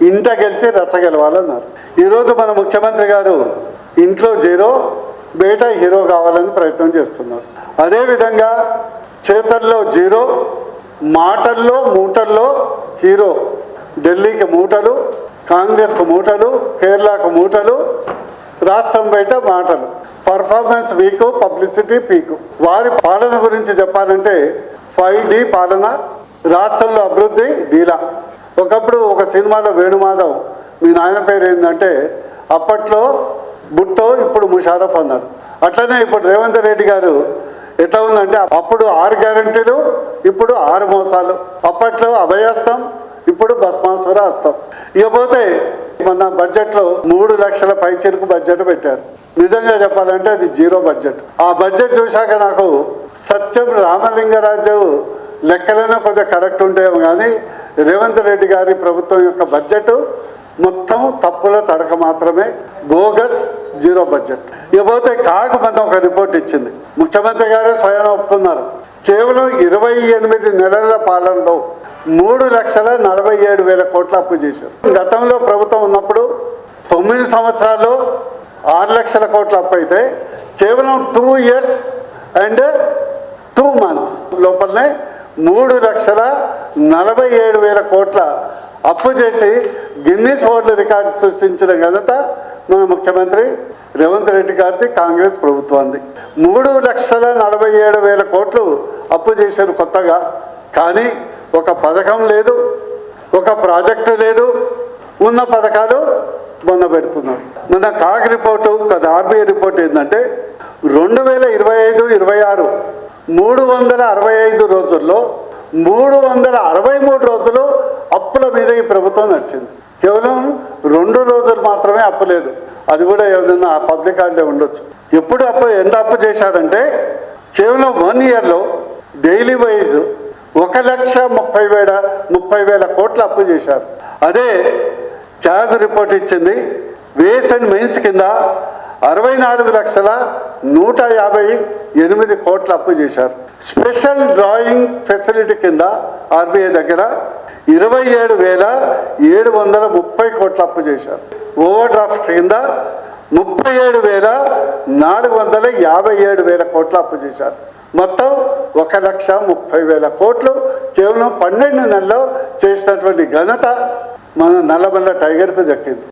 ఇంట గెలిచి రచ్చ గెలవాలన్నారు. ఈరోజు మన ముఖ్యమంత్రి గారు ఇంట్లో జీరో, బయట హీరో కావాలని ప్రయత్నం చేస్తున్నారు. అదేవిధంగా చేతల్లో జీరో, మాటల్లో మూటల్లో హీరో. ఢిల్లీకి మూటలు, కాంగ్రెస్కు మూటలు, కేరళకు మూటలు, రాష్ట్రం బయట మాటలు. Performance weak, publicity peak. వారి పాలన గురించి చెప్పాలంటే 5D పాలన, రాష్ట్రంలో అభివృద్ధి డీలా. ఒకప్పుడు ఒక సినిమాలో వేణుమాధవ్ మీ నాయన పేరు ఏంటంటే అప్పట్లో బుట్టో, ఇప్పుడు ముషారఫ్ అన్నాడు. అట్లనే ఇప్పుడు రేవంత్ రెడ్డి గారు ఎట్లా ఉందంటే అప్పుడు 6 గ్యారంటీలు, ఇప్పుడు 6 మోసాలు. అప్పట్లో అభయస్తం, ఇప్పుడు భస్మాసుర హస్తం. ఇకపోతే మన బడ్జెట్లో 3 లక్షల పైచీలకు బడ్జెట్ పెట్టారు. నిజంగా చెప్పాలంటే అది జీరో బడ్జెట్. ఆ బడ్జెట్ చూశాక నాకు సత్యం రామలింగరాజు లెక్కలైనా కొంచెం కరెక్ట్ ఉంటాయేమో కానీ రేవంత్ రెడ్డి గారి ప్రభుత్వం యొక్క బడ్జెట్ మొత్తం తప్పుల తడక మాత్రమే, బోగస్, జీరో బడ్జెట్. ఇకపోతే కాకు మన ఒక రిపోర్ట్ ఇచ్చింది, ముఖ్యమంత్రి గారే స్వయం ఒప్పుకున్నారు. కేవలం 28 నెలల పాలనలో 3,47,000 కోట్ల అప్పు చేశారు. గతంలో ప్రభుత్వం ఉన్నప్పుడు 9 సంవత్సరాల్లో 6 లక్షల కోట్ల అప్పు అయితే కేవలం 2 years and 2 months లోపలనే 3,47,000 కోట్ల అప్పు చేసి గిన్నీస్ వరల్డ్ రికార్డు సృష్టించిన ఘనత మన ముఖ్యమంత్రి రేవంత్ రెడ్డి గారిది, కాంగ్రెస్ ప్రభుత్వాన్ని. 3,47,000 కోట్లు అప్పు చేశారు కొత్తగా. కానీ ఒక పథకం లేదు, ఒక ప్రాజెక్టు లేదు, ఉన్న పథకాలు మొన్న పెడుతున్నారు. మన కాగ్ రిపోర్టు, ఆర్బీఐ రిపోర్ట్ ఏంటంటే 2025-26 365 రోజుల్లో 363 రోజులు అప్పుల మీద ఈ ప్రభుత్వం నడిచింది. కేవలం 2 రోజులు మాత్రమే అప్పు లేదు. అది కూడా ఏదైనా పబ్లిక్ హాలిడే ఉండొచ్చు. ఎప్పుడు ఎంత అప్పు చేశారంటే కేవలం 1 yearలో డైలీ వైజ్ 1,30,000 కోట్ల అప్పు చేశారు. అదే క్యాగ్ రిపోర్ట్ ఇచ్చింది, వేస్ అండ్ మెయిన్స్ కింద 64,158 కోట్ల అప్పు చేశారు. స్పెషల్ డ్రాయింగ్ ఫెసిలిటీ కింద ఆర్బీఐ దగ్గర 27,730 కోట్ల అప్పు చేశారు. ఓవర్ డ్రాఫ్ట్ కింద 37,457 కోట్ల అప్పు చేశారు. మొత్తం 1,30,000 కోట్లు కేవలం 12 నెలల్లో చేసినటువంటి ఘనత మన నల్లమల్ల టైగర్కు దక్కింది.